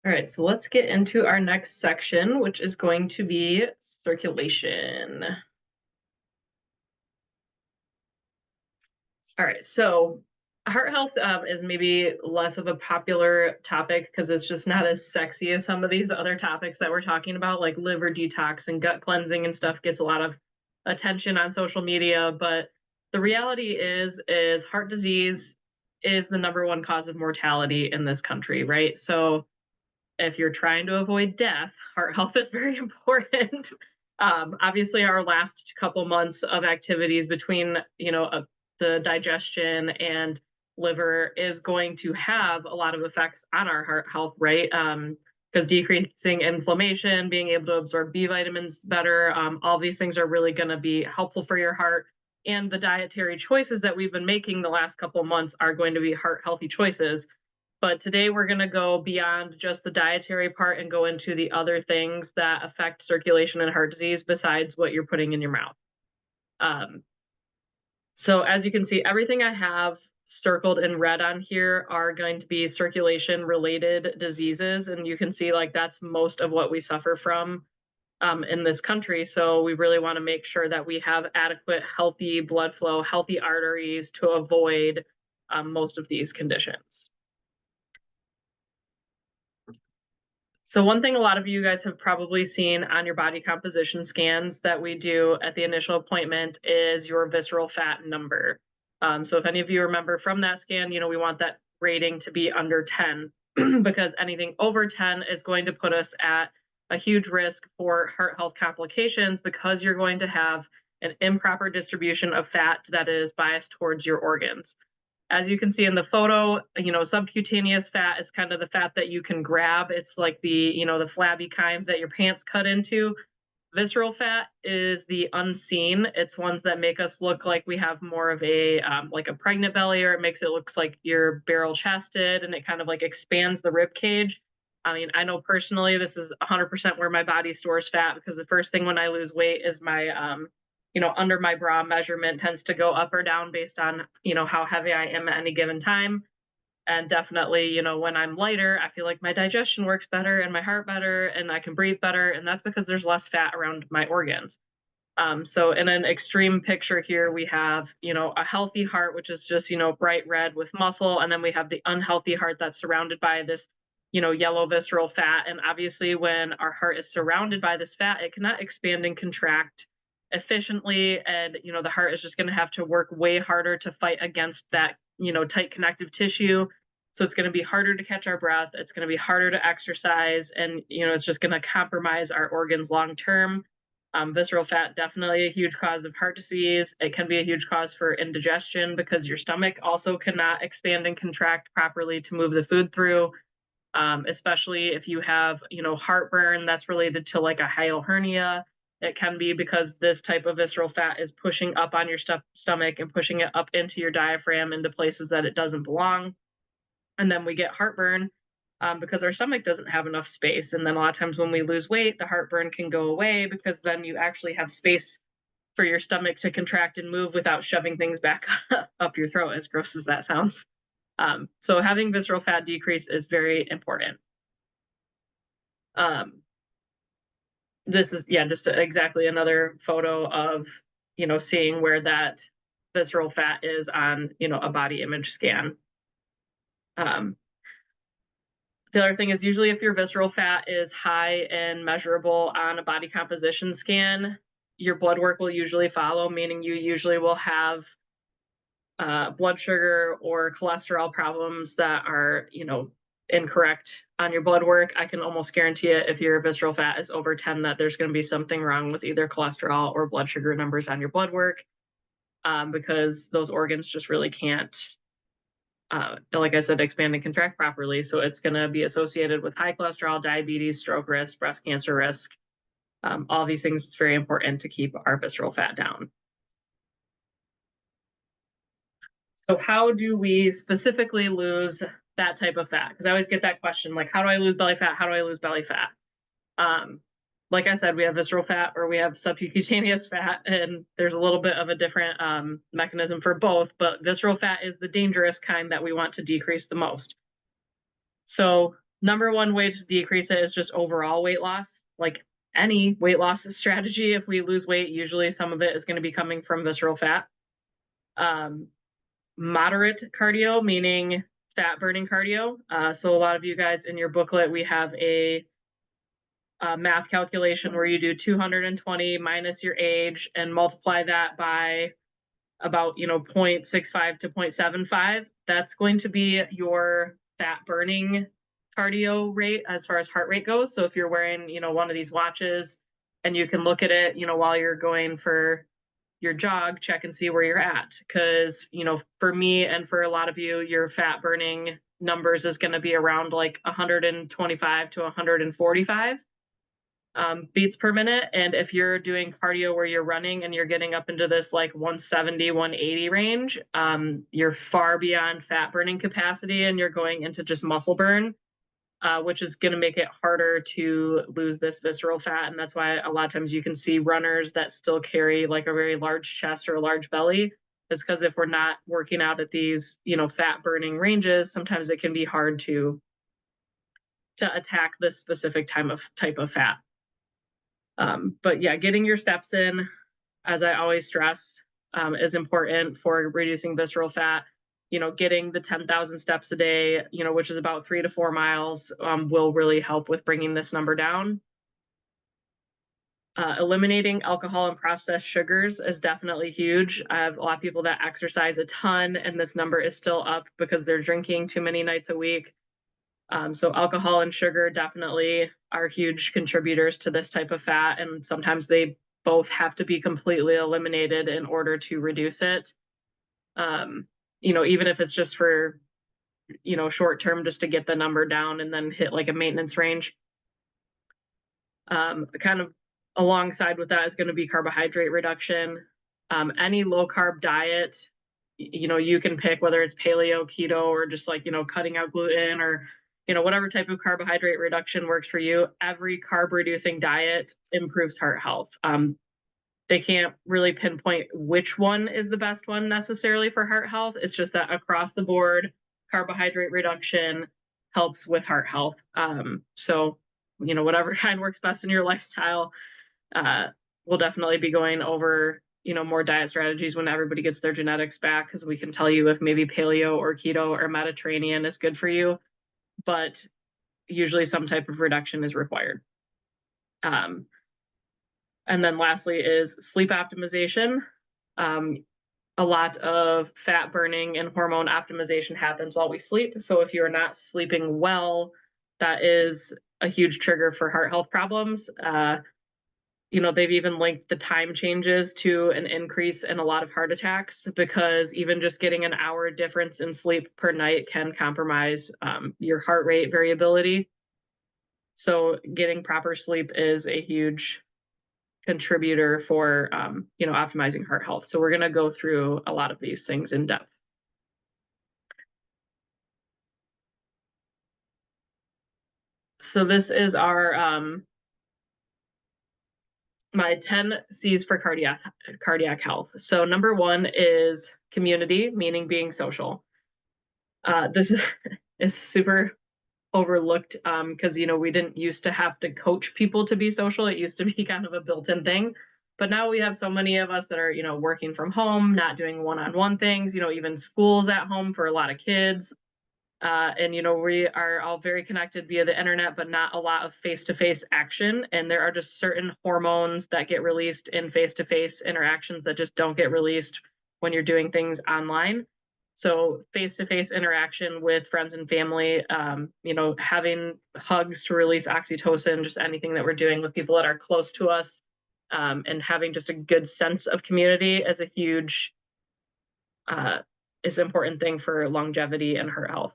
All right, so let's get into our next section, which is going to be circulation. All right, so heart health is maybe less of a popular topic because it's just not as sexy as some of these other topics that we're talking about, like liver detox and gut cleansing and stuff gets a lot of attention on social media. But the reality is heart disease is the number one cause of mortality in this country, right? So if you're trying to avoid death, heart health is very important. Obviously, our last couple months of activities between, the digestion and liver is going to have a lot of effects on our heart health, right? Because decreasing inflammation, being able to absorb B vitamins better, all these things are really going to be helpful for your heart. And the dietary choices that we've been making the last couple months are going to be heart healthy choices. But today we're going to go beyond just the dietary part and go into the other things that affect circulation and heart disease besides what you're putting in your mouth. Um, so as you can see, everything I have circled in red on here are going to be circulation related diseases. And you can see like that's most of what we suffer from in this country. So we really want to make sure that we have adequate, healthy blood flow, healthy arteries to avoid most of these conditions. So one thing a lot of you guys have probably seen on your body composition scans that we do at the initial appointment is your visceral fat number. So if any of you remember from that scan, we want that rating to be under 10 because anything over 10 is going to put us at a huge risk for heart health complications because you're going to have an improper distribution of fat that is biased towards your organs. As you can see in the photo, subcutaneous fat is kind of the fat that you can grab. It's like the flabby kind that your pants cut into. Visceral fat is the unseen. It's ones that make us look like we have more of a like a pregnant belly, or it makes it looks like you're barrel chested, and it kind of like expands the rib cage. I mean, I know personally this is 100% where my body stores fat because the first thing when I lose weight is my under my bra measurement tends to go up or down based on, how heavy I am at any given time. And definitely, when I'm lighter, I feel like my digestion works better and my heart better and I can breathe better. And that's because there's less fat around my organs. So in an extreme picture here, we have, a healthy heart, which is just, bright red with muscle. And then we have the unhealthy heart that's surrounded by this, yellow visceral fat. And obviously when our heart is surrounded by this fat, it cannot expand and contract efficiently. And, the heart is just going to have to work way harder to fight against that, tight connective tissue. So it's going to be harder to catch our breath. It's going to be harder to exercise. And, it's just going to compromise our organs long term. Visceral fat, definitely a huge cause of heart disease. It can be a huge cause for indigestion because your stomach also cannot expand and contract properly to move the food through, especially if you have, heartburn that's related to like a hiatal hernia. It can be because this type of visceral fat is pushing up on your stomach and pushing it up into your diaphragm into places that it doesn't belong. And then we get heartburn because our stomach doesn't have enough space. And then a lot of times when we lose weight, the heartburn can go away because then you actually have space for your stomach to contract and move without shoving things back up your throat, as gross as that sounds. So having visceral fat decrease is very important. This is, yeah, just exactly another photo of, seeing where that visceral fat is on, a body image scan. The other thing is usually if your visceral fat is high and measurable on a body composition scan, your blood work will usually follow, meaning you usually will have blood sugar or cholesterol problems that are, incorrect on your blood work. I can almost guarantee it if your visceral fat is over 10 that there's going to be something wrong with either cholesterol or blood sugar numbers on your blood work because those organs just really can't like I said, expand and contract properly. So it's going to be associated with high cholesterol, diabetes, stroke risk, breast cancer risk. All these things, it's very important to keep our visceral fat down. So how do we specifically lose that type of fat? Because I always get that question, like, how do I lose belly fat? How do I lose belly fat? Like I said, we have visceral fat or we have subcutaneous fat, and there's a little bit of a different mechanism for both, but visceral fat is the dangerous kind that we want to decrease the most. So Number one way to decrease it is just overall weight loss. Like any weight loss strategy, if we lose weight, usually some of it is going to be coming from visceral fat. Um, Moderate cardio, meaning fat burning cardio. So a lot of you guys in your booklet, we have a math calculation where you do 220 minus your age and multiply that by about 0.65 to 0.75. That's going to be your fat burning cardio rate as far as heart rate goes. So if you're wearing one of these watches and you can look at it while you're going for your jog, check and see where you're at, because for me and for a lot of you, your fat burning numbers is going to be around like 125 to 145 beats per minute. And if you're doing cardio where you're running and you're getting up into this like 170, 180 range, you're far beyond fat burning capacity and you're going into just muscle burn, which is going to make it harder to lose this visceral fat. And that's why a lot of times you can see runners that still carry like a very large chest or a large belly. Is because if we're not working out at these, fat burning ranges, sometimes it can be hard to attack this specific type of fat. But yeah, getting your steps in, as I always stress, is important for reducing visceral fat. Getting the 10,000 steps a day, which is about 3 to 4 miles, will really help with bringing this number down. Eliminating alcohol and processed sugars is definitely huge. I have a lot of people that exercise a ton, and this number is still up because they're drinking too many nights a week. So alcohol and sugar definitely are huge contributors to this type of fat, and sometimes they both have to be completely eliminated in order to reduce it. Even if it's just for, short term, just to get the number down and then hit like a maintenance range. Kind of alongside with that is going to be carbohydrate reduction. Any low carb diet, you can pick whether it's paleo, keto, or just like, cutting out gluten or, whatever type of carbohydrate reduction works for you. Every carb reducing diet improves heart health. They can't really pinpoint which one is the best one necessarily for heart health. It's just that across the board, carbohydrate reduction helps with heart health. So, whatever kind works best in your lifestyle, we'll definitely be going over, more diet strategies when everybody gets their genetics back, because we can tell you if maybe paleo or keto or Mediterranean is good for you, but usually some type of reduction is required. And then lastly is sleep optimization. A lot of fat burning and hormone optimization happens while we sleep. So if you're not sleeping well, that is a huge trigger for heart health problems. They've even linked the time changes to an increase in a lot of heart attacks, because even just getting an hour difference in sleep per night can compromise your heart rate variability. So getting proper sleep is a huge contributor for optimizing heart health. So we're going to go through a lot of these things in depth. So this is our my 10 C's for cardiac health. So number one is community, meaning being social. This is super overlooked because we didn't used to have to coach people to be social. It used to be kind of a built-in thing. But now we have so many of us that are, working from home, not doing one-on-one things, even schools at home for a lot of kids. And we are all very connected via the internet, but not a lot of face-to-face action. And there are just certain hormones that get released in face-to-face interactions that just don't get released when you're doing things online. So face-to-face interaction with friends and family, having hugs to release oxytocin, just anything that we're doing with people that are close to us, and having just a good sense of community is a huge, is an important thing for longevity and heart health.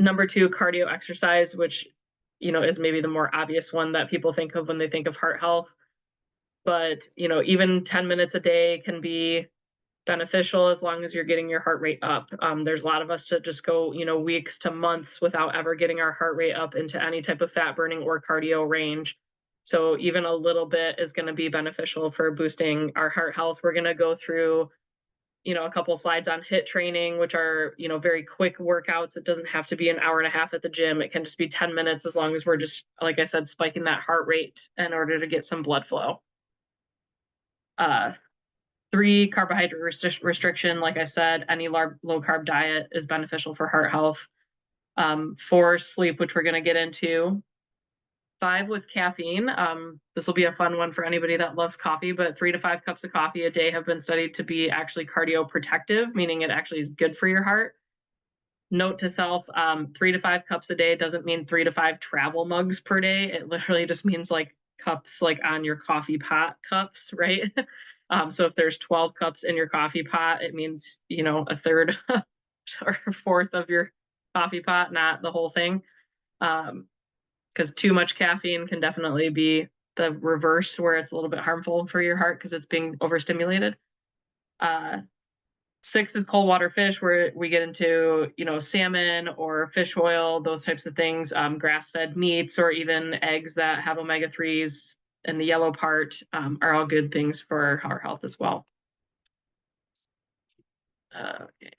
Number two, cardio exercise, which, is maybe the more obvious one that people think of when they think of heart health. But, even 10 minutes a day can be beneficial as long as you're getting your heart rate up. There's a lot of us that just go, weeks to months without ever getting our heart rate up into any type of fat burning or cardio range. So even a little bit is going to be beneficial for boosting our heart health. We're going to go through a couple slides on HIIT training, which are, very quick workouts. It doesn't have to be an hour and a half at the gym. It can just be 10 minutes as long as we're just, like I said, spiking that heart rate in order to get some blood flow. 3, carbohydrate restriction. Like I said, any low carb diet is beneficial for heart health. 4, sleep, which we're going to get into. 5, with caffeine. This will be a fun one for anybody that loves coffee, but 3 to 5 cups of coffee a day have been studied to be actually cardioprotective, meaning it actually is good for your heart. Note to self, 3 to 5 cups a day doesn't mean 3 to 5 travel mugs per day. It literally just means like cups like on your coffee pot cups, right? So if there's 12 cups in your coffee pot, it means, a third or a fourth of your coffee pot, not the whole thing. Because too much caffeine can definitely be the reverse, where it's a little bit harmful for your heart because it's being overstimulated. 6 is cold water fish, where we get into, salmon or fish oil, those types of things, grass-fed meats, or even eggs that have omega-3s in the yellow part, are all good things for our health as well. Okay.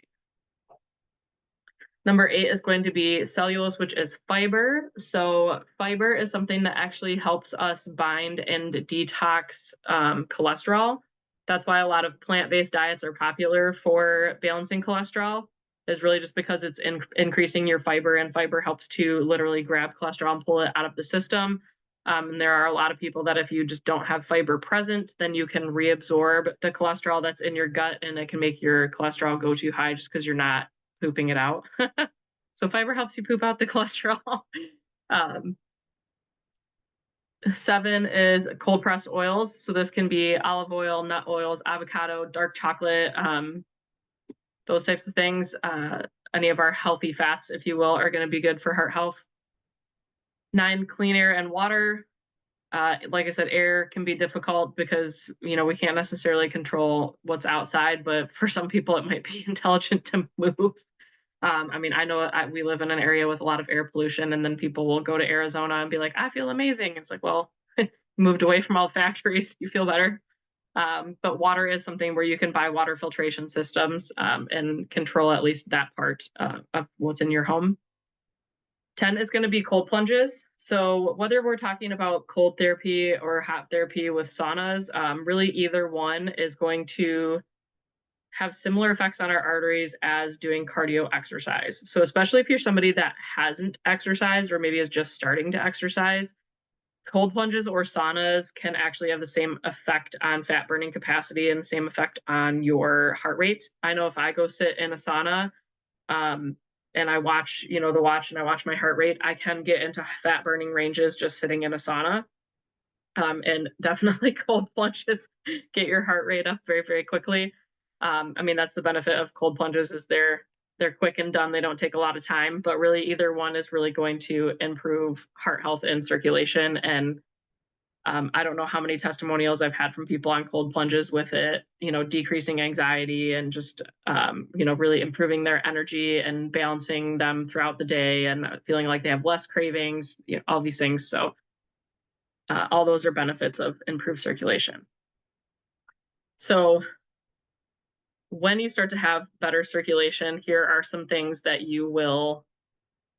Number 8 is going to be cellulose, which is fiber. So fiber is something that actually helps us bind and detox cholesterol. That's why a lot of plant-based diets are popular for balancing cholesterol, is really just because it's increasing your fiber, and fiber helps to literally grab cholesterol and pull it out of the system. And there are a lot of people that if you just don't have fiber present, then you can reabsorb the cholesterol that's in your gut, and it can make your cholesterol go too high just because you're not pooping it out. So fiber helps you poop out the cholesterol. 7 is cold pressed oils. So this can be olive oil, nut oils, avocado, dark chocolate, those types of things. Any of our healthy fats, if you will, are going to be good for heart health. 9, clean air and water. Like I said, air can be difficult because, we can't necessarily control what's outside, but for some people it might be intelligent to move. I know we live in an area with a lot of air pollution, and then people will go to Arizona and be like, I feel amazing. It's like, well, moved away from all the factories, you feel better. But water is something where you can buy water filtration systems and control at least that part of what's in your home. 10 is going to be cold plunges. So whether we're talking about cold therapy or hot therapy with saunas, really either one is going to have similar effects on our arteries as doing cardio exercise. So especially if you're somebody that hasn't exercised or maybe is just starting to exercise, cold plunges or saunas can actually have the same effect on fat burning capacity and the same effect on your heart rate. I know if I go sit in a sauna, and I watch, the watch, and I watch my heart rate, I can get into fat burning ranges just sitting in a sauna. And definitely cold plunges get your heart rate up very, very quickly. That's the benefit of cold plunges, is they're quick and done. They don't take a lot of time, but really either one is really going to improve heart health and circulation. And I don't know how many testimonials I've had from people on cold plunges with it, decreasing anxiety and just, really improving their energy and balancing them throughout the day and feeling like they have less cravings, all these things. So all those are benefits of improved circulation. So when you start to have better circulation, here are some things that you will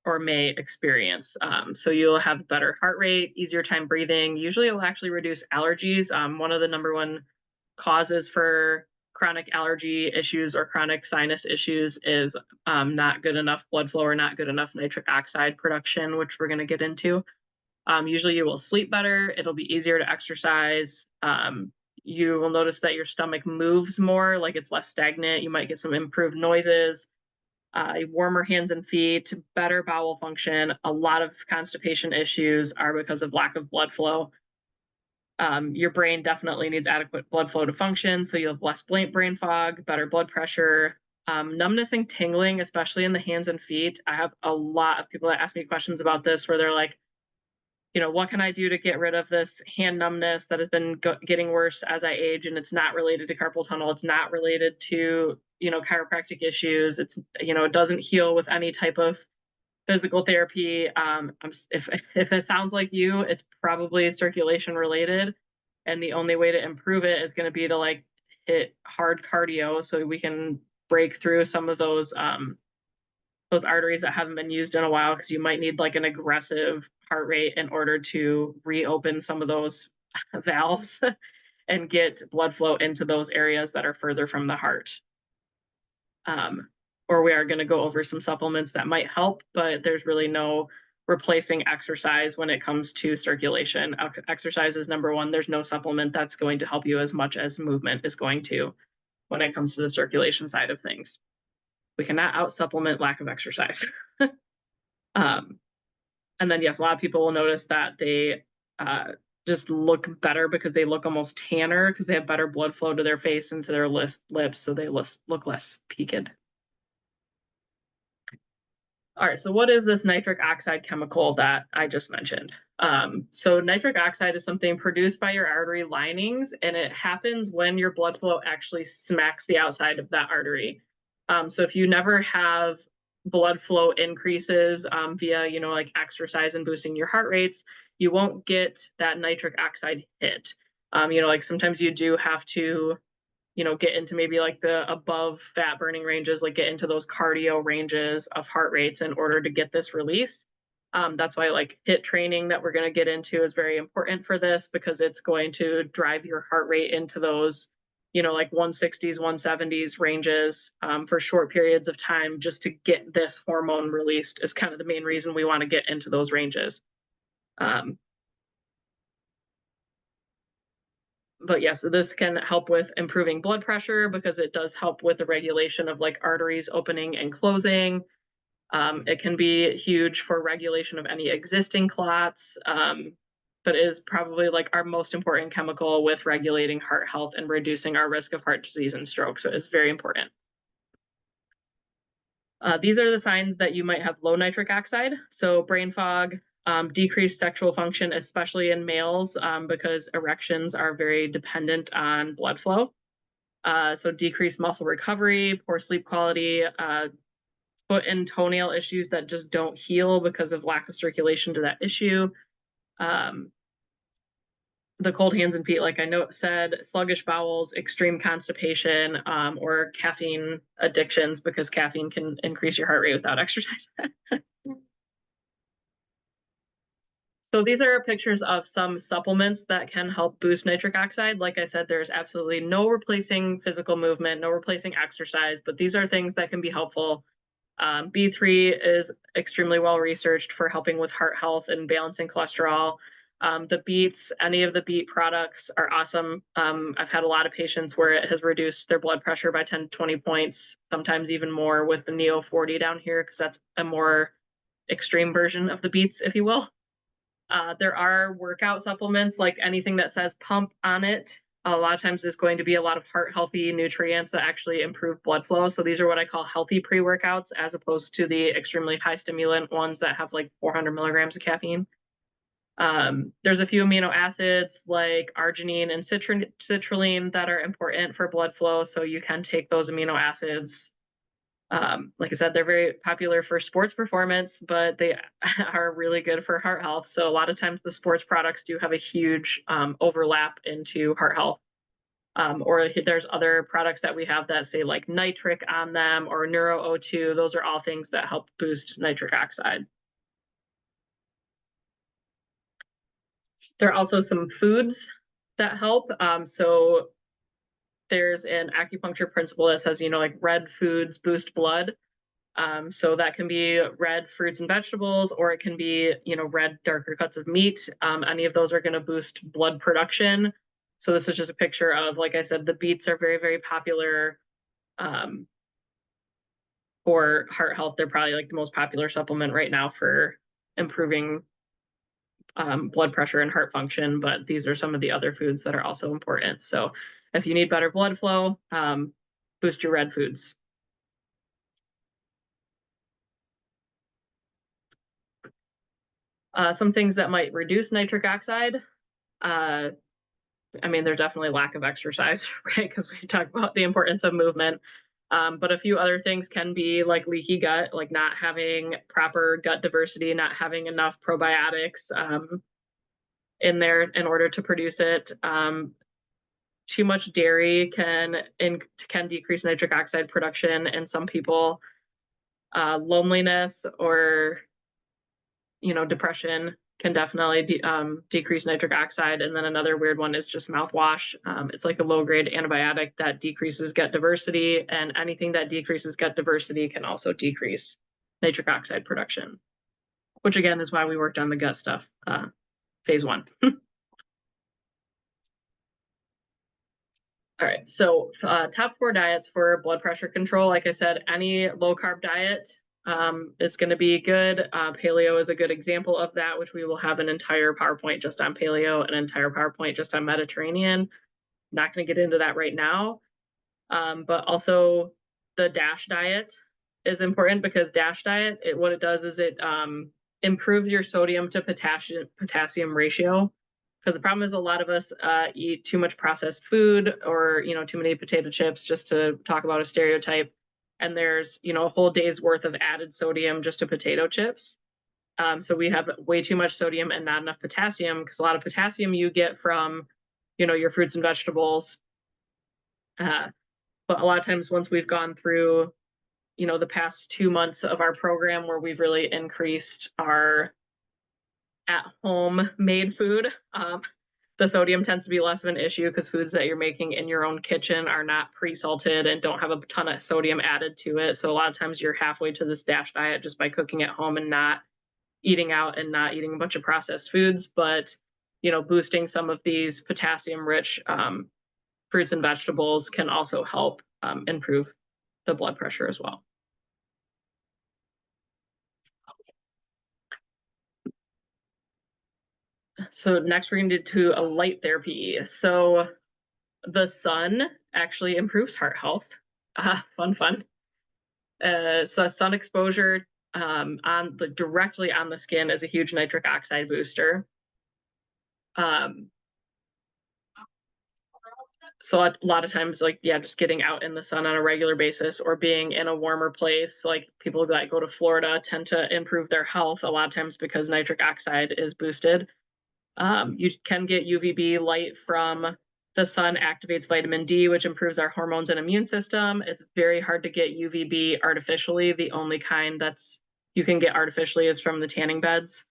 or may experience. So you'll have better heart rate, easier time breathing. Usually it will actually reduce allergies. One of the number one causes for chronic allergy issues or chronic sinus issues is not good enough blood flow or not good enough nitric oxide production, which we're going to get into. Usually you will sleep better. It'll be easier to exercise. You will notice that your stomach moves more, like it's less stagnant. You might get some improved noises, warmer hands and feet, better bowel function. A lot of constipation issues are because of lack of blood flow. Your brain definitely needs adequate blood flow to function, so you have less brain fog, better blood pressure, numbness and tingling, especially in the hands and feet. I have a lot of people that ask me questions about this where they're like, what can I do to get rid of this hand numbness that has been getting worse as I age? And it's not related to carpal tunnel. It's not related to, chiropractic issues. It's, it doesn't heal with any type of physical therapy. If it sounds like you, it's probably circulation related. And the only way to improve it is going to be to hit hard cardio so we can break through some of those arteries that haven't been used in a while, because you might need like an aggressive heart rate in order to reopen some of those valves and get blood flow into those areas that are further from the heart. Or we are going to go over some supplements that might help, but there's really no replacing exercise when it comes to circulation. Exercise is number one. There's no supplement that's going to help you as much as movement is going to when it comes to the circulation side of things. We cannot out supplement lack of exercise. And then, yes, a lot of people will notice that they just look better because they look almost tanner because they have better blood flow to their face and to their lips, so they look less peaked. All right, so what is this nitric oxide chemical that I just mentioned? So nitric oxide is something produced by your artery linings, and it happens when your blood flow actually smacks the outside of that artery. So if you never have blood flow increases via, like exercise and boosting your heart rates, you won't get that nitric oxide hit. Like sometimes you do have to get into maybe like the above fat burning ranges, like get into those cardio ranges of heart rates in order to get this release. That's why like HIIT training that we're going to get into is very important for this, because it's going to drive your heart rate into those, like 160s, 170s ranges for short periods of time, just to get this hormone released is kind of the main reason we want to get into those ranges. But yes, this can help with improving blood pressure because it does help with the regulation of like arteries opening and closing. It can be huge for regulation of any existing clots, but is probably like our most important chemical with regulating heart health and reducing our risk of heart disease and stroke. So it's very important. These are the signs that you might have low nitric oxide. So brain fog, decreased sexual function, especially in males, because erections are very dependent on blood flow. So decreased muscle recovery, poor sleep quality, foot and toenail issues that just don't heal because of lack of circulation to that issue. The cold hands and feet, like I said, sluggish bowels, extreme constipation, or caffeine addictions, because caffeine can increase your heart rate without exercise. So these are pictures of some supplements that can help boost nitric oxide. Like I said, there's absolutely no replacing physical movement, no replacing exercise, but these are things that can be helpful. B3 is extremely well researched for helping with heart health and balancing cholesterol. The beets, any of the beet products are awesome. I've had a lot of patients where it has reduced their blood pressure by 10 to 20 points, sometimes even more with the Neo 40 down here, because that's a more extreme version of the beets, if you will. There are workout supplements, like anything that says pump on it. A lot of times is going to be a lot of heart healthy nutrients that actually improve blood flow. So these are what I call healthy pre-workouts, as opposed to the extremely high stimulant ones that have like 400 milligrams of caffeine. There's a few amino acids like arginine and citrulline that are important for blood flow. So you can take those amino acids. Like I said, they're very popular for sports performance, but they are really good for heart health. So a lot of times the sports products do have a huge overlap into heart health. Or there's other products that we have that say like nitric on them, or Neuro O2. Those are all things that help boost nitric oxide. There are also some foods that help. So there's an acupuncture principle that says, like red foods boost blood. So that can be red fruits and vegetables, or it can be, red darker cuts of meat. Any of those are going to boost blood production. So this is just a picture of, like I said, the beets are very, very popular for heart health. They're probably like the most popular supplement right now for improving blood pressure and heart function, but these are some of the other foods that are also important. So if you need better blood flow, boost your red foods. Some things that might reduce nitric oxide. There's definitely lack of exercise, right? Because we talk about the importance of movement. But a few other things can be like leaky gut, like not having proper gut diversity, not having enough probiotics in there in order to produce it. too much dairy can decrease nitric oxide production in some people. Loneliness or depression can definitely decrease nitric oxide. And then another weird one is just mouthwash. It's like a low-grade antibiotic that decreases gut diversity, and anything that decreases gut diversity can also decrease nitric oxide production, which again is why we worked on the gut stuff, phase 1. All right, so top 4 diets for blood pressure control. Like I said, any low-carb diet is going to be good. Paleo is a good example of that, which we will have an entire PowerPoint just on paleo, an entire PowerPoint just on Mediterranean. Not going to get into that right now. But also the DASH diet is important, because DASH diet, what it does is it improves your sodium to potassium ratio. Because the problem is a lot of us eat too much processed food, or too many potato chips, just to talk about a stereotype. And there's a whole day's worth of added sodium just to potato chips. So we have way too much sodium and not enough potassium, because a lot of potassium you get from your fruits and vegetables. But a lot of times, once we've gone through the past 2 months of our program where we've really increased our at-home made food, the sodium tends to be less of an issue, because foods that you're making in your own kitchen are not pre-salted and don't have a ton of sodium added to it. So a lot of times you're halfway to this DASH diet just by cooking at home and not eating out and not eating a bunch of processed foods. But boosting some of these potassium-rich fruits and vegetables can also help improve the blood pressure as well. So next we're going to do a light therapy. So the sun actually improves heart health. Fun. So sun exposure directly on the skin is a huge nitric oxide booster. So a lot of times, just getting out in the sun on a regular basis, or being in a warmer place, like people that go to Florida tend to improve their health a lot of times because nitric oxide is boosted. You can get UVB light from the sun, activates vitamin D, which improves our hormones and immune system. It's very hard to get UVB artificially. The only kind that's you can get artificially is from the tanning beds,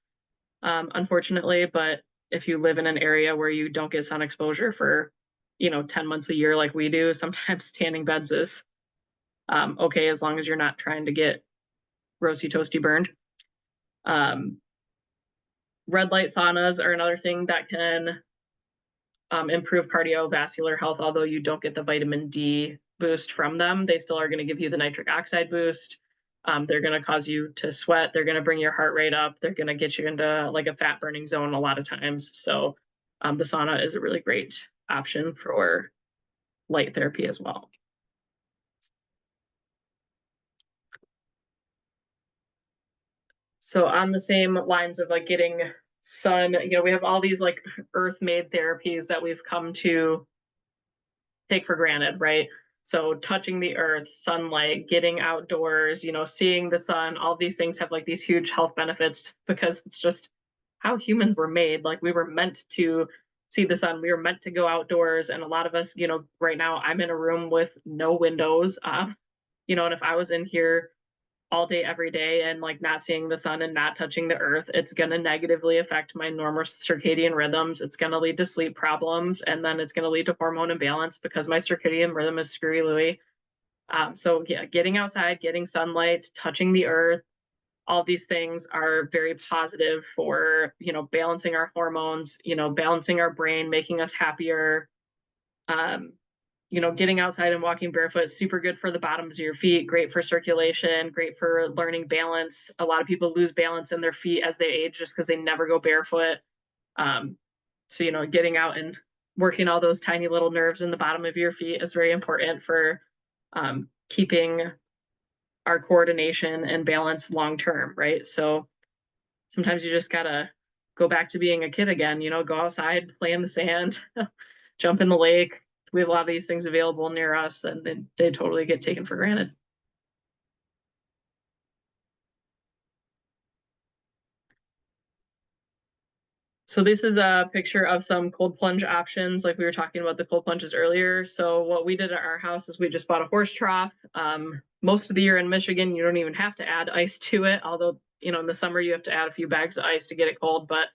unfortunately. But if you live in an area where you don't get sun exposure for 10 months a year like we do, sometimes tanning beds is okay, as long as you're not trying to get roasty toasty burned. Red light saunas are another thing that can improve cardiovascular health. Although you don't get the vitamin D boost from them, they still are going to give you the nitric oxide boost. They're going to cause you to sweat. They're going to bring your heart rate up. They're going to get you into like a fat burning zone a lot of times. So the sauna is a really great option for light therapy as well. So on the same lines of like getting sun, we have all these like earth-made therapies that we've come to take for granted, right? So touching the earth, sunlight, getting outdoors, seeing the sun, all these things have like these huge health benefits, because it's just how humans were made. Like we were meant to see the sun. We were meant to go outdoors. And a lot of us, right now I'm in a room with no windows. And if I was in here all day, every day, and like not seeing the sun and not touching the earth, it's going to negatively affect my normal circadian rhythms. It's going to lead to sleep problems, and then it's going to lead to hormone imbalance because my circadian rhythm is screwy Louie. So yeah, getting outside, getting sunlight, touching the earth, all these things are very positive for, balancing our hormones, balancing our brain, making us happier. Getting outside and walking barefoot is super good for the bottoms of your feet, great for circulation, great for learning balance. A lot of people lose balance in their feet as they age just because they never go barefoot. So, getting out and working all those tiny little nerves in the bottom of your feet is very important for keeping our coordination and balance long term, right? So sometimes you just gotta go back to being a kid again, go outside, play in the sand, jump in the lake. We have a lot of these things available near us, and they totally get taken for granted. So this is a picture of some cold plunge options, like we were talking about the cold plunges earlier. So what we did at our house is we just bought a horse trough. Most of the year in Michigan, you don't even have to add ice to it, although, you know, in the summer you have to add a few bags of ice to get it cold. But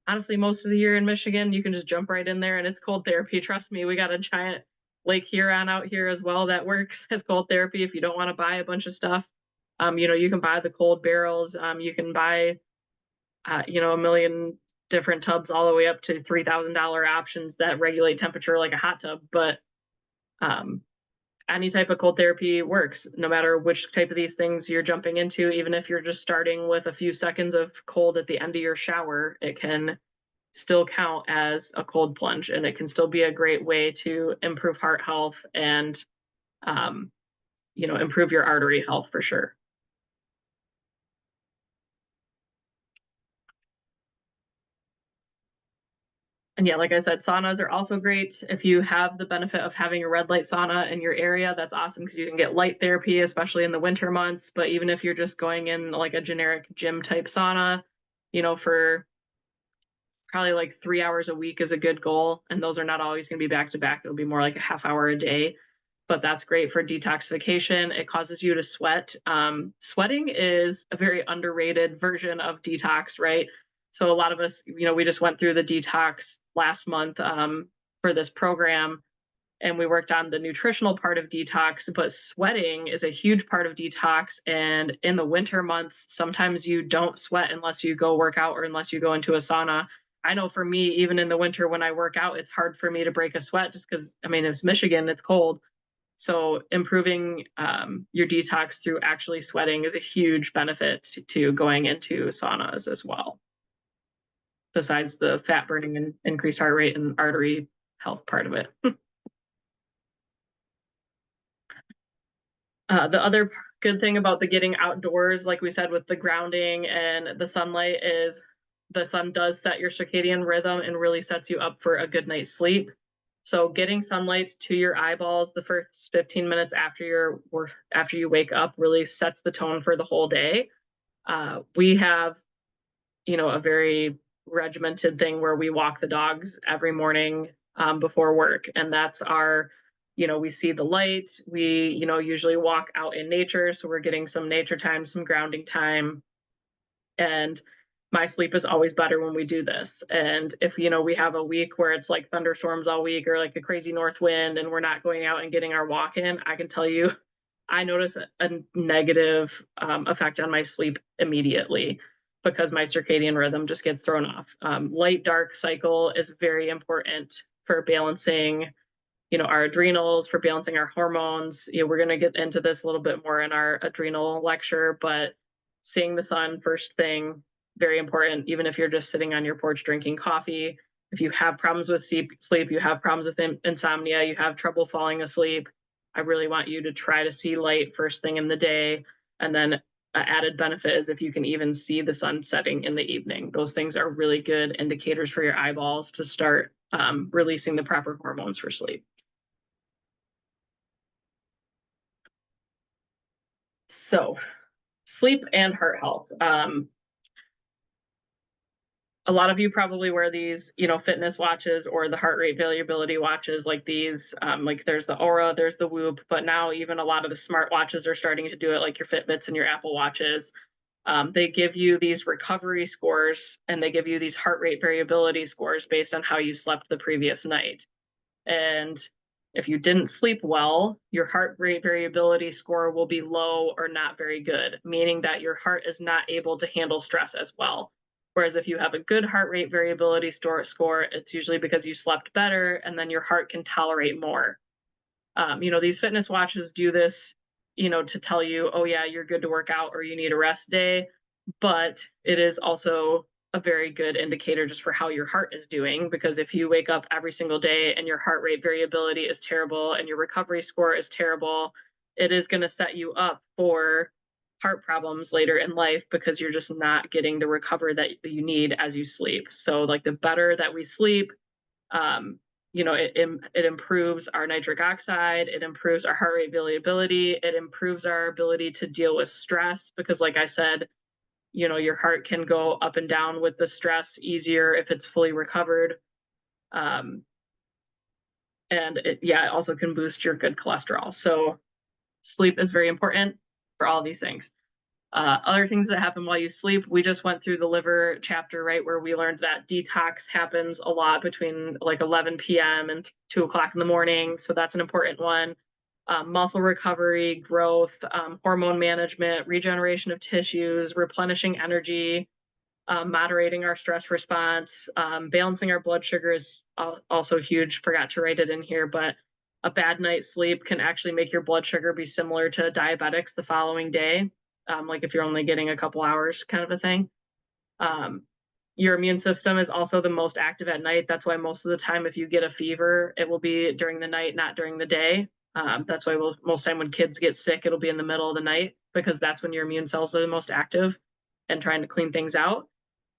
honestly, most of the year in Michigan, you can just jump right in there and it's cold therapy. Trust me, we got a giant Lake Huron out here as well that works as cold therapy if you don't want to buy a bunch of stuff. You know, you can buy the cold barrels. You can buy you know, a million different tubs all the way up to $3,000 options that regulate temperature like a hot tub. But um, any type of cold therapy works, no matter which type of these things you're jumping into. Even if you're just starting with a few seconds of cold at the end of your shower, it can still count as a cold plunge, and it can still be a great way to improve heart health and um, you know, improve your artery health for sure. And yeah, like I said, saunas are also great. If you have the benefit of having a red light sauna in your area, that's awesome because you can get light therapy, especially in the winter months. But even if you're just going in like a generic gym type sauna, you know, for probably like 3 hours a week is a good goal. And those are not always going to be back to back. It'll be more like a half hour a day. But that's great for detoxification. It causes you to sweat. Sweating is a very underrated version of detox, right? So a lot of us, you know, we just went through the detox last month for this program, and we worked on the nutritional part of detox. But sweating is a huge part of detox. And in the winter months, sometimes you don't sweat unless you go work out or unless you go into a sauna. I know for me, even in the winter when I work out, it's hard for me to break a sweat just because, I mean, it's Michigan, it's cold. So improving your detox through actually sweating is a huge benefit to going into saunas as well, besides the fat burning and increased heart rate and artery health part of it. The other good thing about the getting outdoors, like we said, with the grounding and the sunlight, is the sun does set your circadian rhythm and really sets you up for a good night's sleep. So getting sunlight to your eyeballs the first 15 minutes after you wake up really sets the tone for the whole day. We have, you know, a very regimented thing where we walk the dogs every morning before work, and that's our, you know, we see the light. We, you know, usually walk out in nature, so we're getting some nature time, some grounding time, and my sleep is always better when we do this. And if, you know, we have a week where it's like thunderstorms all week or like a crazy north wind and we're not going out and getting our walk in, I can tell you I notice a negative effect on my sleep immediately because my circadian rhythm just gets thrown off. Light dark cycle is very important for balancing, you know, our adrenals, for balancing our hormones. You know, we're going to get into this a little bit more in our adrenal lecture, but seeing the sun first thing, very important. Even if you're just sitting on your porch drinking coffee, if you have problems with sleep, you have problems with insomnia, you have trouble falling asleep, I really want you to try to see light first thing in the day. And then an added benefit is if you can even see the sun setting in the evening. Those things are really good indicators for your eyeballs to start releasing the proper hormones for sleep. So, sleep and heart health. A lot of you probably wear these, you know, fitness watches or the heart rate variability watches like these. Like there's the Aura, there's the Whoop, but now even a lot of the smart watches are starting to do it, like your Fitbits and your Apple Watches. They give you these recovery scores and they give you these heart rate variability scores based on how you slept the previous night. And if you didn't sleep well, your heart rate variability score will be low or not very good, meaning that your heart is not able to handle stress as well. Whereas if you have a good heart rate variability score, it's usually because you slept better and then your heart can tolerate more. You know, these fitness watches do this, you know, to tell you, oh, yeah, you're good to work out or you need a rest day. But it is also a very good indicator just for how your heart is doing. Because if you wake up every single day and your heart rate variability is terrible and your recovery score is terrible, it is going to set you up for heart problems later in life because you're just not getting the recovery that you need as you sleep. So, like, the better that we sleep, um, you know, it improves our nitric oxide, it improves our heart rate variability, it improves our ability to deal with stress because, like I said, your heart can go up and down with the stress easier if it's fully recovered. Um, and it also can boost your good cholesterol. So sleep is very important for all these things. Other things that happen while you sleep, we just went through the liver chapter, right, where we learned that detox happens a lot between like 11 p.m. and 2 o'clock in the morning. So that's an important one. Muscle recovery, growth, hormone management, regeneration of tissues, replenishing energy, moderating our stress response, balancing our blood sugar is also huge. Forgot to write it in here, but a bad night's sleep can actually make your blood sugar be similar to diabetics the following day, like if you're only getting a couple hours kind of a thing. Your immune system is also the most active at night. That's why most of the time, if you get a fever, it will be during the night, not during the day. That's why most time when kids get sick, it'll be in the middle of the night because that's when your immune cells are the most active and trying to clean things out.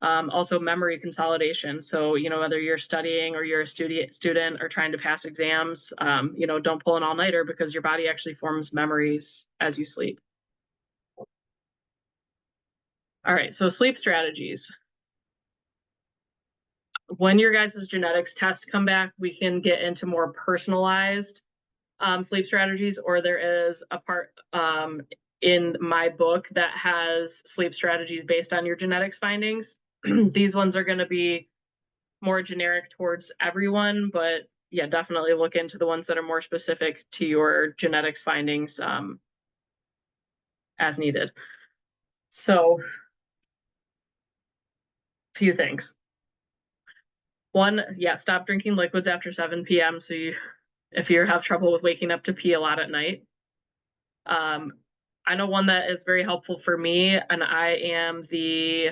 Also memory consolidation. So, whether you're studying or you're a student or trying to pass exams, don't pull an all-nighter because your body actually forms memories as you sleep. All right, so sleep strategies. When your guys' genetics tests come back, we can get into more personalized sleep strategies, or there is a part in my book that has sleep strategies based on your genetics findings. These ones are going to be more generic towards everyone, but yeah, definitely look into the ones that are more specific to your genetics findings as needed. So, few things. One, stop drinking liquids after 7 p.m. So if you have trouble with waking up to pee a lot at night. I know one that is very helpful for me, and I am the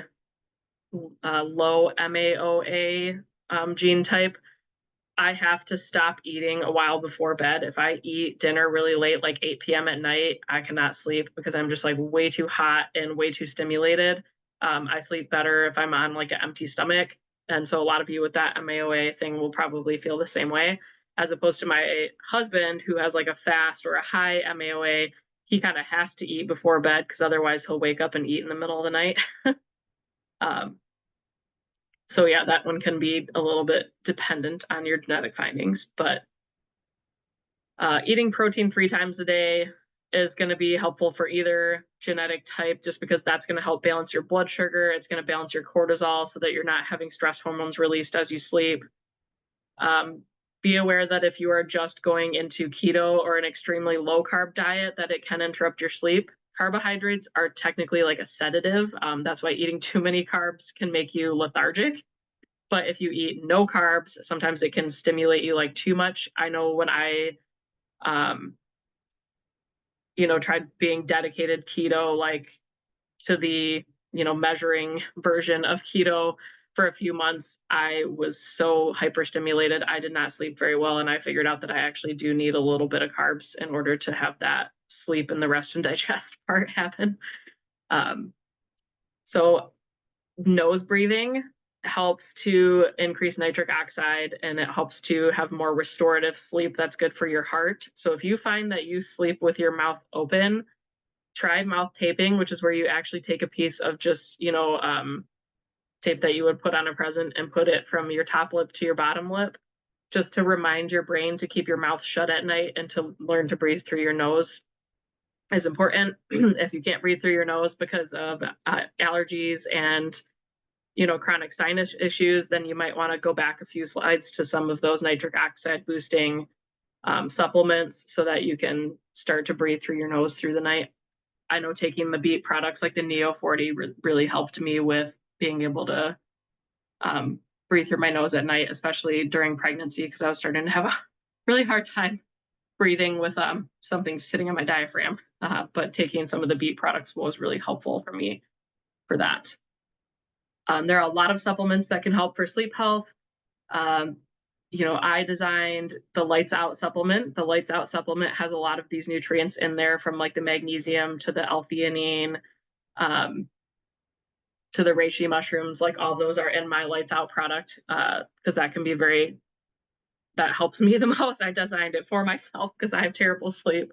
low MAOA gene type. I have to stop eating a while before bed. If I eat dinner really late, like 8 p.m. at night, I cannot sleep because I'm just like way too hot and way too stimulated. I sleep better if I'm on like an empty stomach. And so a lot of you with that MAOA thing will probably feel the same way, as opposed to my husband who has like a fast or a high MAOA. He kind of has to eat before bed because otherwise he'll wake up and eat in the middle of the night. So yeah, that one can be a little bit dependent on your genetic findings, but eating protein 3 times a day is going to be helpful for either genetic type, just because that's going to help balance your blood sugar. It's going to balance your cortisol so that you're not having stress hormones released as you sleep. Be aware that if you are just going into keto or an extremely low carb diet, that it can interrupt your sleep. Carbohydrates are technically like a sedative. That's why eating too many carbs can make you lethargic. But if you eat no carbs, sometimes it can stimulate you like too much. I know when I tried being dedicated keto, like to the, measuring version of keto for a few months, I was so hyperstimulated. I did not sleep very well. And I figured out that I actually do need a little bit of carbs in order to have that sleep and the rest and digest part happen. So nose breathing helps to increase nitric oxide, and it helps to have more restorative sleep that's good for your heart. So if you find that you sleep with your mouth open, try mouth taping, which is where you actually take a piece of just, tape that you would put on a present and put it from your top lip to your bottom lip, just to remind your brain to keep your mouth shut at night and to learn to breathe through your nose is important. If you can't breathe through your nose because of allergies and chronic sinus issues, then you might want to go back a few slides to some of those nitric oxide boosting supplements so that you can start to breathe through your nose through the night. I know taking the Beet products like the Neo 40 really helped me with being able to breathe through my nose at night, especially during pregnancy, because I was starting to have a really hard time breathing with something sitting on my diaphragm. But taking some of the Beet products was really helpful for me for that. There are a lot of supplements that can help for sleep health. I designed the Lights Out supplement. The Lights Out supplement has a lot of these nutrients in there, from like the magnesium to the L-theanine, to the reishi mushrooms. Like all those are in my Lights Out product because that helps me the most. I designed it for myself because I have terrible sleep,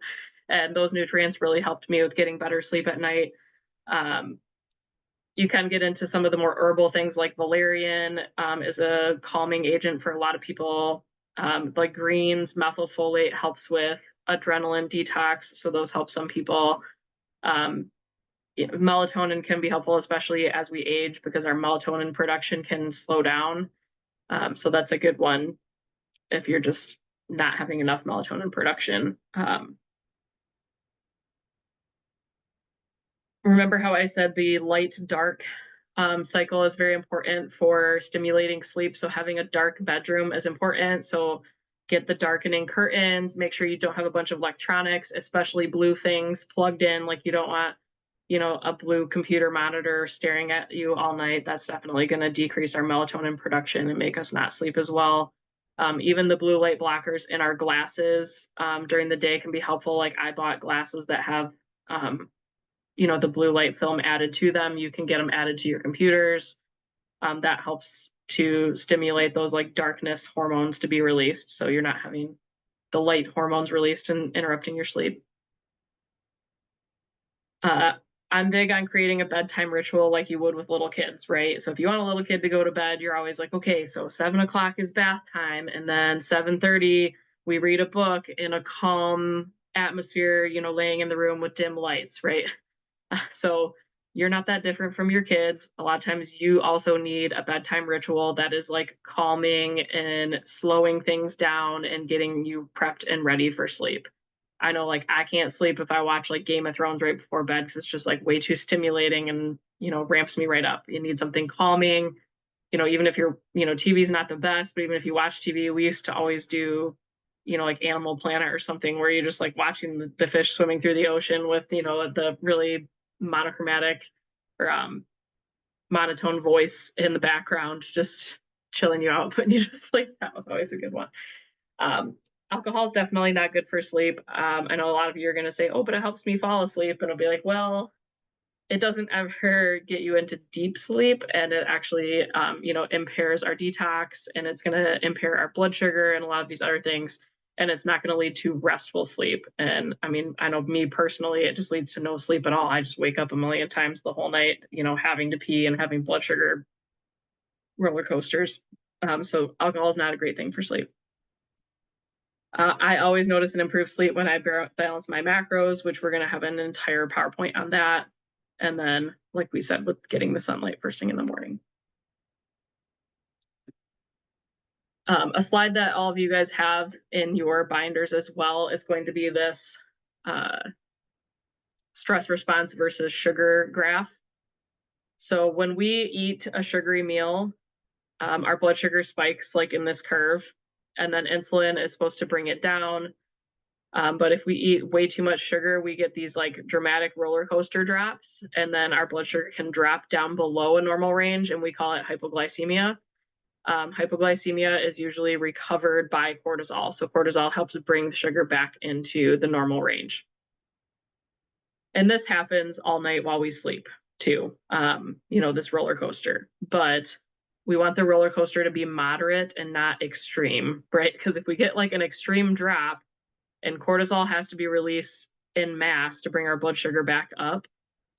and those nutrients really helped me with getting better sleep at night. You can get into some of the more herbal things like valerian is a calming agent for a lot of people. Like greens, methylfolate helps with adrenaline detox, so those help some people. Um, Melatonin can be helpful, especially as we age, because our melatonin production can slow down. So that's a good one if you're just not having enough melatonin production. Remember how I said the light dark cycle is very important for stimulating sleep. So having a dark bedroom is important. So get the darkening curtains, make sure you don't have a bunch of electronics, especially blue things plugged in. Like you don't want, a blue computer monitor staring at you all night. That's definitely going to decrease our melatonin production and make us not sleep as well. Even the blue light blockers in our glasses during the day can be helpful. Like I bought glasses that have the blue light film added to them. You can get them added to your computers. That helps to stimulate those like darkness hormones to be released, so you're not having the light hormones released and interrupting your sleep. I'm big on creating a bedtime ritual like you would with little kids, right? So if you want a little kid to go to bed, you're always like, okay, so 7 o'clock is bath time, and then 7:30 we read a book in a calm atmosphere, laying in the room with dim lights, right? So you're not that different from your kids. A lot of times you also need a bedtime ritual that is like calming and slowing things down and getting you prepped and ready for sleep. I know like I can't sleep if I watch like Game of Thrones right before bed because it's just like way too stimulating and ramps me right up. You need something calming. Even if TV's not the best, but even if you watch TV, we used to always do like Animal Planet or something where you're just like watching the fish swimming through the ocean with the really monochromatic or monotone voice in the background, just chilling you out, putting you to sleep. That was always a good one. Alcohol is definitely not good for sleep. I know a lot of you are going to say, oh, but it helps me fall asleep. And I'll be like, well, it doesn't ever get you into deep sleep, and it actually impairs our detox, and it's going to impair our blood sugar and a lot of these other things, and it's not going to lead to restful sleep. And I mean, I know me personally, it just leads to no sleep at all. I just wake up a million times the whole night, having to pee and having blood sugar roller coasters. So alcohol is not a great thing for sleep. I always notice an improved sleep when I balance my macros, which we're going to have an entire PowerPoint on that. And then, like we said, with getting the sunlight first thing in the morning. A slide that all of you guys have in your binders as well is going to be this stress response versus sugar graph. So when we eat a sugary meal, our blood sugar spikes like in this curve, and then insulin is supposed to bring it down. But if we eat way too much sugar, we get these like dramatic roller coaster drops, and then our blood sugar can drop down below a normal range, and we call it hypoglycemia. Hypoglycemia is usually recovered by cortisol. So cortisol helps bring the sugar back into the normal range. And this happens all night while we sleep too, this roller coaster. But we want the roller coaster to be moderate and not extreme, right? Because if we get like an extreme drop, and cortisol has to be released in mass to bring our blood sugar back up.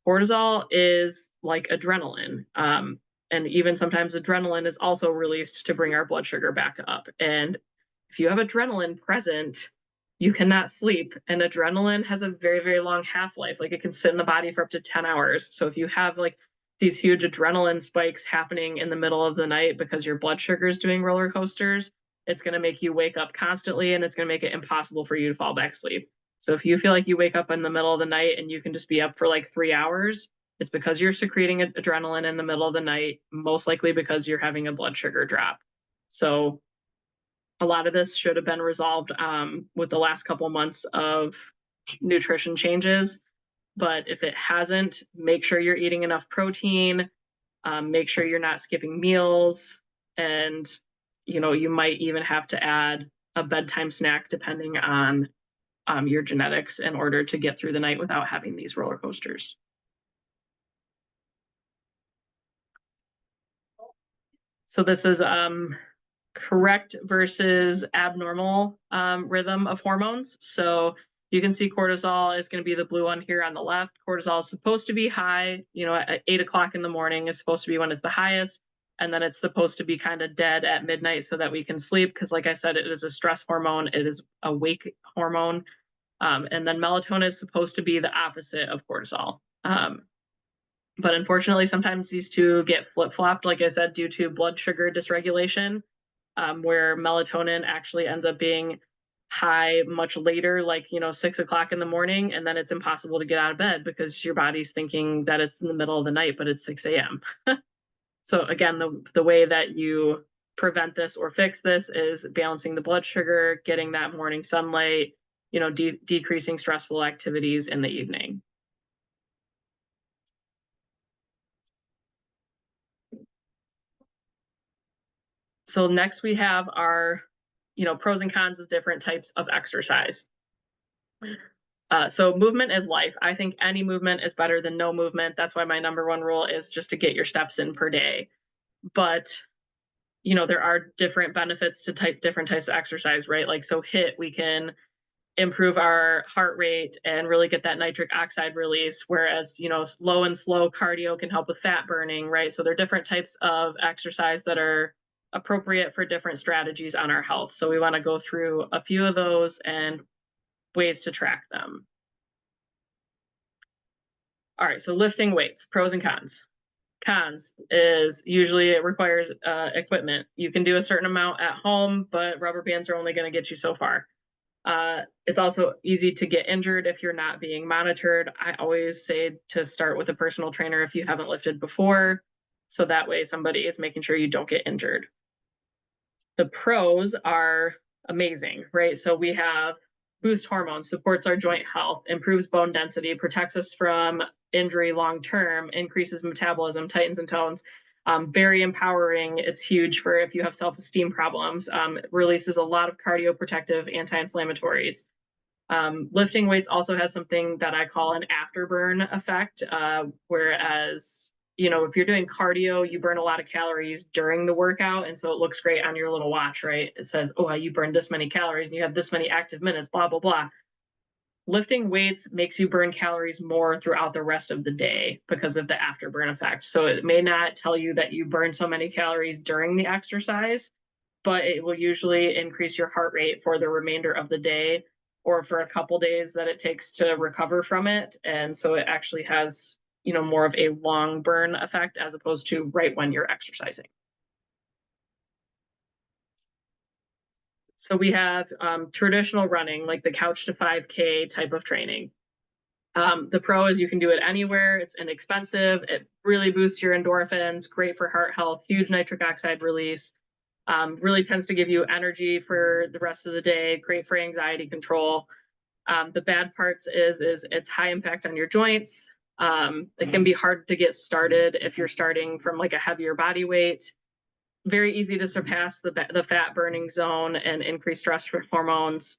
Cortisol is like adrenaline. And even sometimes adrenaline is also released to bring our blood sugar back up. And if you have adrenaline present, you cannot sleep. And adrenaline has a very, very long half-life. Like it can sit in the body for up to 10 hours. So if you have like these huge adrenaline spikes happening in the middle of the night because your blood sugar is doing roller coasters, it's going to make you wake up constantly, and it's going to make it impossible for you to fall back asleep. So if you feel like you wake up in the middle of the night and you can just be up for like 3 hours, it's because you're secreting adrenaline in the middle of the night, most likely because you're having a blood sugar drop. So a lot of this should have been resolved with the last couple months of nutrition changes. But if it hasn't, make sure you're eating enough protein, make sure you're not skipping meals, and you might even have to add a bedtime snack depending on your genetics in order to get through the night without having these roller coasters. So this is correct versus abnormal rhythm of hormones. So You can see cortisol is going to be the blue one here on the left. Cortisol is supposed to be high, at 8 o'clock in the morning is supposed to be when it's the highest. And then it's supposed to be kind of dead at midnight so that we can sleep. Because like I said, it is a stress hormone. It is a wake hormone. And then melatonin is supposed to be the opposite of cortisol. But unfortunately, sometimes these two get flip-flopped, like I said, due to blood sugar dysregulation, where melatonin actually ends up being high much later, like 6 o'clock in the morning, and then it's impossible to get out of bed because your body's thinking that it's in the middle of the night, but it's 6 a.m. So again, the way that you prevent this or fix this is balancing the blood sugar, getting that morning sunlight, decreasing stressful activities in the evening. So next we have our, pros and cons of different types of exercise. So movement is life. I think any movement is better than no movement. That's why my number one rule is just to get your steps in per day. But, there are different benefits to different types of exercise, right? Like, so HIIT, we can improve our heart rate and really get that nitric oxide release. Whereas, low and slow cardio can help with fat burning, right? So there are different types of exercise that are appropriate for different strategies on our health. So we want to go through a few of those and ways to track them. All right, so lifting weights, pros and cons. Cons is usually it requires equipment. You can do a certain amount at home, but rubber bands are only going to get you so far. It's also easy to get injured if you're not being monitored. I always say to start with a personal trainer if you haven't lifted before, so that way somebody is making sure you don't get injured. The pros are amazing, right? So we have boost hormones, supports our joint health, improves bone density, protects us from injury long term, increases metabolism, tightens and tones. Very empowering. It's huge for if you have self-esteem problems. It releases a lot of cardioprotective anti-inflammatories. Lifting weights also has something that I call an afterburn effect, whereas if you're doing cardio, you burn a lot of calories during the workout, and so it looks great on your little watch, right? It says, oh, you burned this many calories and you have this many active minutes, blah, blah, blah. Lifting weights makes you burn calories more throughout the rest of the day because of the afterburn effect. So it may not tell you that you burn so many calories during the exercise, but it will usually increase your heart rate for the remainder of the day or for a couple days that it takes to recover from it. And so it actually has, more of a long burn effect as opposed to right when you're exercising. So we have traditional running, like the couch to 5K type of training. The pro is you can do it anywhere. It's inexpensive. It really boosts your endorphins, great for heart health, huge nitric oxide release. Really tends to give you energy for the rest of the day, great for anxiety control. The bad parts is it's high impact on your joints. It can be hard to get started if you're starting from like a heavier body weight. Very easy to surpass the fat burning zone and increase stress hormones.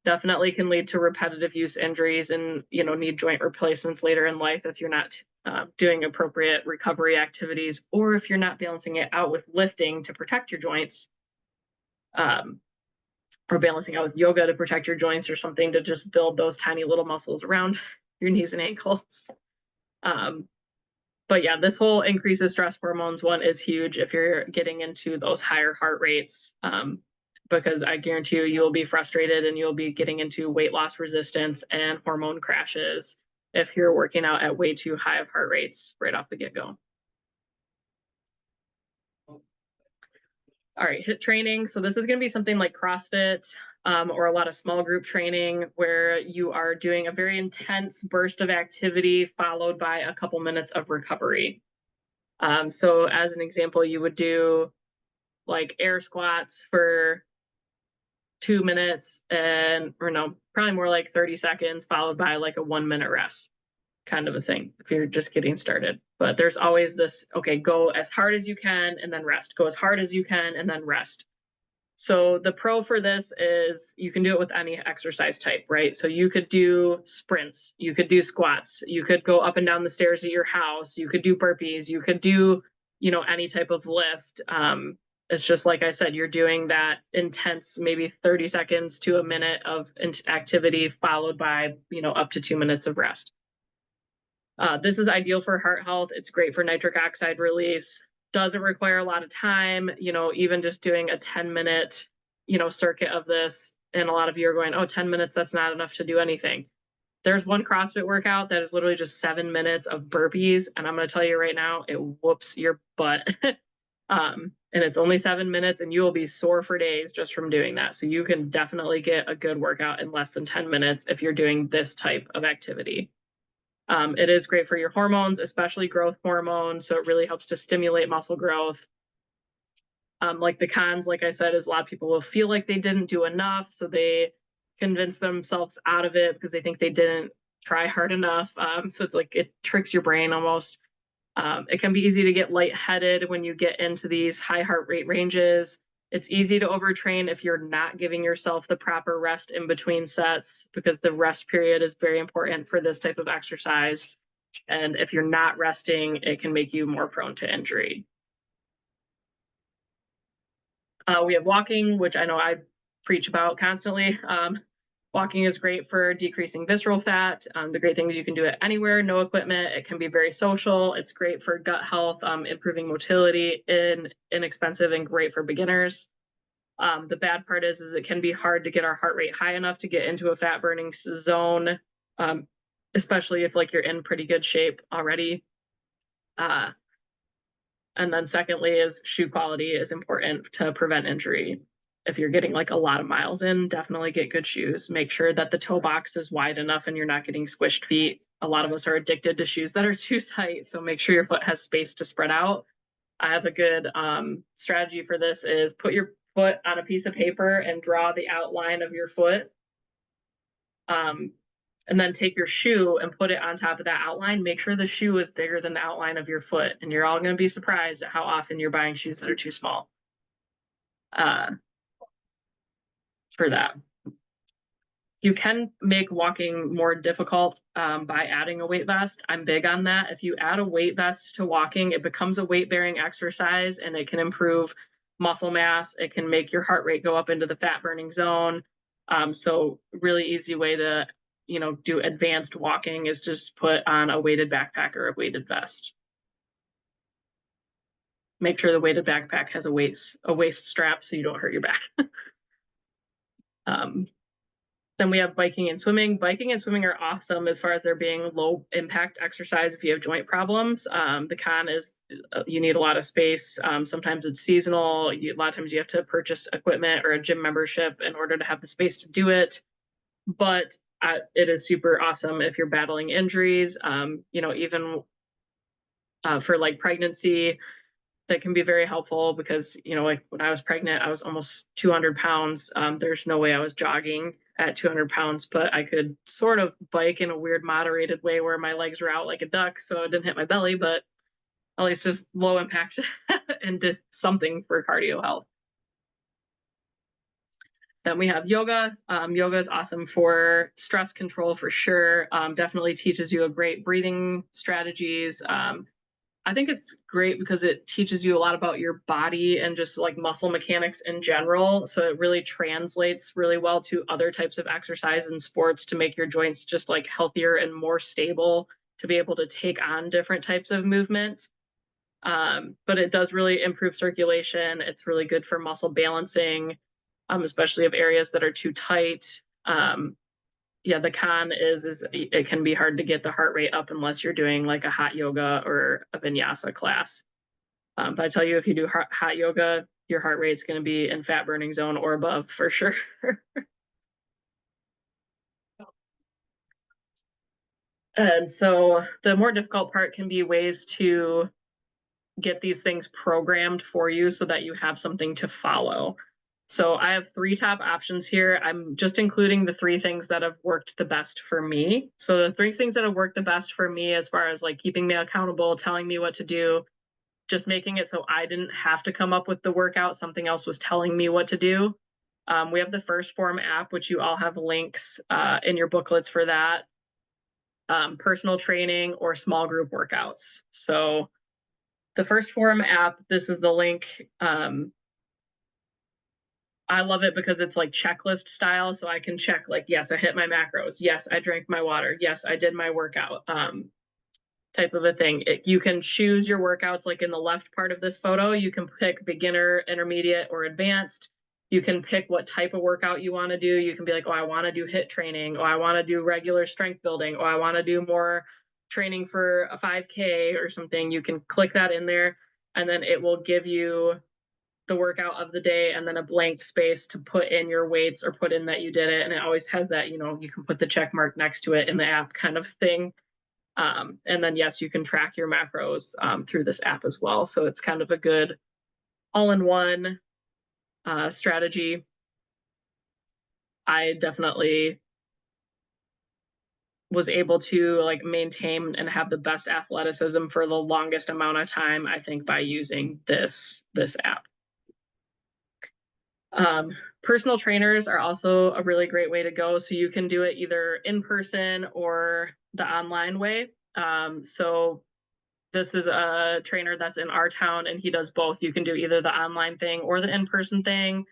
Definitely can lead to repetitive use injuries and need joint replacements later in life if you're not doing appropriate recovery activities, or if you're not balancing it out with lifting to protect your joints, or balancing out with yoga to protect your joints or something to just build those tiny little muscles around your knees and ankles. But yeah, this whole increases stress hormones one is huge if you're getting into those higher heart rates, because I guarantee you will be frustrated and you'll be getting into weight loss resistance and hormone crashes if you're working out at way too high of heart rates right off the get-go. All right, HIIT training. So this is going to be something like CrossFit or a lot of small group training where you are doing a very intense burst of activity followed by a couple minutes of recovery. So as an example, you would do like air squats for 2 minutes probably more like 30 seconds followed by like a 1 minute rest kind of a thing if you're just getting started. But there's always this, okay, go as hard as you can and then rest. Go as hard as you can and then rest. So the pro for this is you can do it with any exercise type, right? So you could do sprints, you could do squats, you could go up and down the stairs at your house, you could do burpees, you could do, any type of lift. It's just like I said, you're doing that intense, maybe 30 seconds to a minute of activity followed by, up to 2 minutes of rest. This is ideal for heart health. It's great for nitric oxide release. Doesn't require a lot of time, even just doing a 10-minute, circuit of this. And a lot of you are going, oh, 10 minutes, that's not enough to do anything. There's one CrossFit workout that is literally just 7 minutes of burpees. And I'm going to tell you right now, it whoops your butt. And it's only 7 minutes and you will be sore for days just from doing that. So you can definitely get a good workout in less than 10 minutes if you're doing this type of activity. It is great for your hormones, especially growth hormone. So it really helps to stimulate muscle growth. Like the cons, like I said, is a lot of people will feel like they didn't do enough. So they convince themselves out of it because they think they didn't try hard enough. So it's like it tricks your brain almost. It can be easy to get lightheaded when you get into these high heart rate ranges. It's easy to overtrain if you're not giving yourself the proper rest in between sets, because the rest period is very important for this type of exercise. And if you're not resting, it can make you more prone to injury. We have walking, which I know I preach about constantly. Walking is great for decreasing visceral fat. The great thing is you can do it anywhere, no equipment. It can be very social. It's great for gut health, improving motility, inexpensive and great for beginners. The bad part is it can be hard to get our heart rate high enough to get into a fat burning zone, especially if like you're in pretty good shape already. And then secondly is shoe quality is important to prevent injury. If you're getting like a lot of miles in, definitely get good shoes. Make sure that the toe box is wide enough and you're not getting squished feet. A lot of us are addicted to shoes that are too tight. So make sure your foot has space to spread out. I have a good strategy for this is put your foot on a piece of paper and draw the outline of your foot. And then take your shoe and put it on top of that outline. Make sure the shoe is bigger than the outline of your foot. And you're all going to be surprised at how often you're buying shoes that are too small for that. You can make walking more difficult by adding a weight vest. I'm big on that. If you add a weight vest to walking, it becomes a weight-bearing exercise and it can improve muscle mass. It can make your heart rate go up into the fat burning zone. So really easy way to do advanced walking is just put on a weighted backpack or a weighted vest. Make sure the weighted backpack has a waist strap so you don't hurt your back. Then we have biking and swimming. Biking and swimming are awesome as far as there being low impact exercise if you have joint problems. The con is you need a lot of space. Sometimes it's seasonal. A lot of times you have to purchase equipment or a gym membership in order to have the space to do it. But it is super awesome if you're battling injuries, even for like pregnancy, that can be very helpful because, like when I was pregnant, I was almost 200 pounds. There's no way I was jogging at 200 pounds, but I could sort of bike in a weird moderated way where my legs were out like a duck. So it didn't hit my belly, but at least just low impact and did something for cardio health. Then we have yoga. Yoga is awesome for stress control for sure. Definitely teaches you a great breathing strategies. I think it's great because it teaches you a lot about your body and just like muscle mechanics in general. So it really translates really well to other types of exercise and sports to make your joints just like healthier and more stable to be able to take on different types of movement. But it does really improve circulation. It's really good for muscle balancing, especially of areas that are too tight. Yeah, the con is it can be hard to get the heart rate up unless you're doing like a hot yoga or a vinyasa class. But I tell you, if you do hot yoga, your heart rate's going to be in fat burning zone or above for sure. And so the more difficult part can be ways to get these things programmed for you so that you have something to follow. So I have 3 top options here. I'm just including the 3 things that have worked the best for me. So the 3 things that have worked the best for me as far as like keeping me accountable, telling me what to do, just making it so I didn't have to come up with the workout. Something else was telling me what to do. We have the First Form app, which you all have links in your booklets for that. Personal training or small group workouts. So the First Form app, this is the link. I love it because it's like checklist style, so I can check like, yes, I hit my macros. Yes, I drank my water. Yes, I did my workout. Type of a thing. You can choose your workouts like in the left part of this photo. You can pick beginner, intermediate, or advanced. You can pick what type of workout you want to do. You can be like, oh, I want to do HIIT training. Oh, I want to do regular strength building. Oh, I want to do more training for a 5K or something. You can click that in there, and then it will give you the workout of the day and then a blank space to put in your weights or put in that you did it. And it always has that, you can put the check mark next to it in the app kind of thing. And then, yes, you can track your macros through this app as well. So it's kind of a good all-in-one strategy. I definitely was able to like maintain and have the best athleticism for the longest amount of time, I think, by using this app. Personal trainers are also a really great way to go. So you can do it either in person or the online way. So this is a trainer that's in our town and he does both. You can do either the online thing or the in-person thing.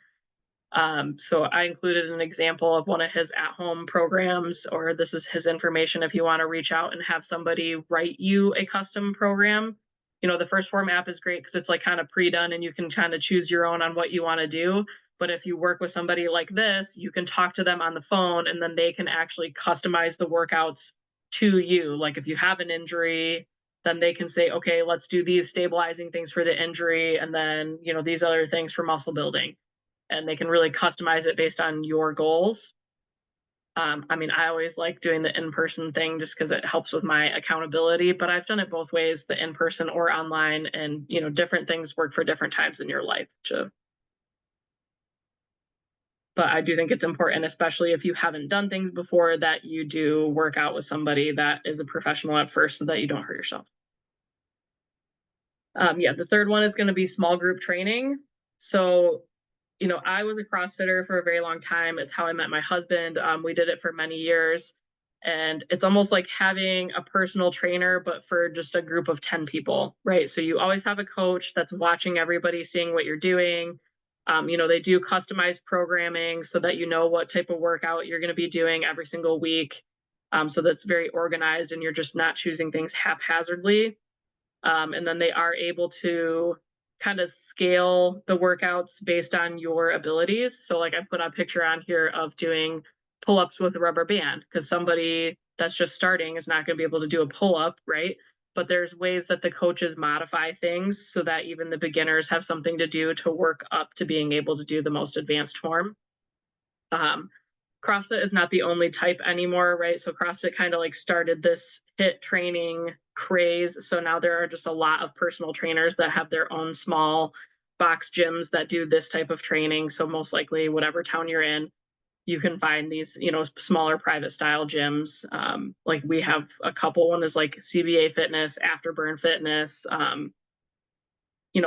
So I included an example of one of his at-home programs, or this is his information if you want to reach out and have somebody write you a custom program. The First Form app is great because it's like kind of pre-done and you can kind of choose your own on what you want to do. But if you work with somebody like this, you can talk to them on the phone and then they can actually customize the workouts to you. Like if you have an injury, then they can say, okay, let's do these stabilizing things for the injury and then, these other things for muscle building, and they can really customize it based on your goals. I always like doing the in-person thing just because it helps with my accountability, but I've done it both ways, the in-person or online, and different things work for different times in your life too. But I do think it's important, especially if you haven't done things before, that you do work out with somebody that is a professional at first so that you don't hurt yourself. Yeah, the third one is going to be small group training. So I was a CrossFitter for a very long time. It's how I met my husband. We did it for many years. And it's almost like having a personal trainer, but for just a group of 10 people, right? So you always have a coach that's watching everybody, seeing what you're doing. They do customized programming so that you know what type of workout you're going to be doing every single week. So that's very organized and you're just not choosing things haphazardly. And then they are able to kind of scale the workouts based on your abilities. So like I put a picture on here of doing pull-ups with a rubber band because somebody that's just starting is not going to be able to do a pull-up, right? But there's ways that the coaches modify things so that even the beginners have something to do to work up to being able to do the most advanced form. Um, CrossFit is not the only type anymore, right? So CrossFit kind of like started this HIIT training craze. So now there are just a lot of personal trainers that have their own small box gyms that do this type of training. So most likely whatever town you're in, you can find these, smaller private style gyms. Like we have a couple. One is like CBA Fitness, Afterburn Fitness,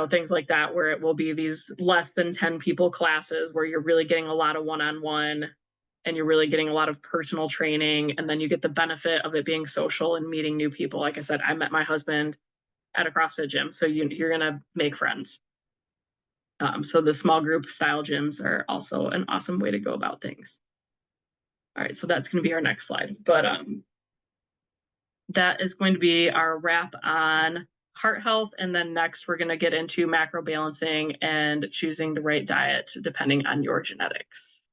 things like that, where it will be these less than 10 people classes where you're really getting a lot of one-on-one and you're really getting a lot of personal training. And then you get the benefit of it being social and meeting new people. Like I said, I met my husband at a CrossFit gym. So you're going to make friends. So the small group style gyms are also an awesome way to go about things. All right, so that's going to be our next slide. But that is going to be our wrap on heart health. And then next, we're going to get into macro balancing and choosing the right diet depending on your genetics.